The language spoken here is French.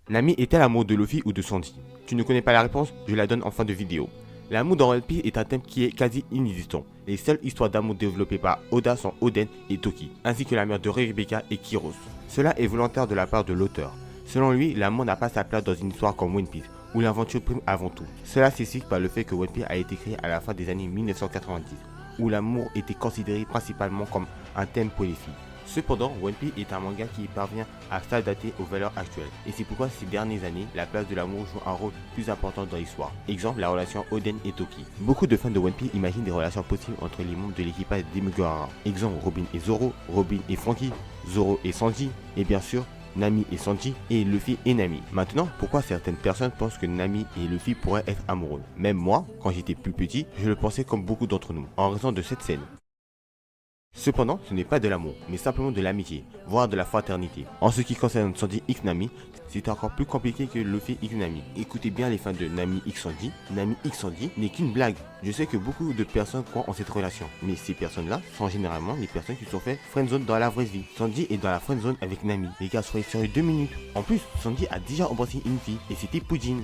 Nami est-elle amoureux de Luffy ou de Sanji? Tu ne connais pas la réponse? Je la donne en fin de vidéo. L'amour dans One Piece est un thème qui est quasi inexistant. Les seules histoires d'amour développées par Oda sont Oden et Toki, ainsi que la mère de Rebecca et Kyros. Cela est volontaire de la part de l'auteur. Selon lui, l'amour n'a pas sa place dans une histoire comme One Piece, où l'aventure prime avant tout. Cela s'explique par le fait que One Piece a été créé à la fin des années 1990, où l'amour était considéré principalement comme un thème pour les filles. Cependant, One Piece est un manga qui parvient à s'adapter aux valeurs actuelles, et c'est pourquoi ces dernières années, la place de l'amour joue un rôle plus important dans l'histoire. Exemple, la relation Oden et Toki. Beaucoup de fans de One Piece imaginent des relations possibles entre les membres de l'équipage des Mugiwara. Exemple, Robin et Zoro, Robin et Franky, Zoro et Sanji, et bien sûr, Nami et Sanji, et Luffy et Nami. Maintenant, pourquoi certaines personnes pensent que Nami et Luffy pourraient être amoureux? Même moi, quand j'étais plus petit, je le pensais comme beaucoup d'entre nous, en raison de cette scène. Cependant, ce n'est pas de l'amour, mais simplement de l'amitié, voire de la fraternité. En ce qui concerne Sanji X Nami, c'est encore plus compliqué que Luffy X Nami. Écoutez bien les fans de Nami X Sanji, Nami X Sanji n'est qu'une blague. Je sais que beaucoup de personnes croient en cette relation, mais ces personnes-là sont généralement les personnes qui sont fait friendzone dans la vraie vie. Sanji est dans la friendzone avec Nami. Les gars, soyez sérieux 2 minutes. En plus, Sanji a déjà embrassé une fille, et c'était Pujin.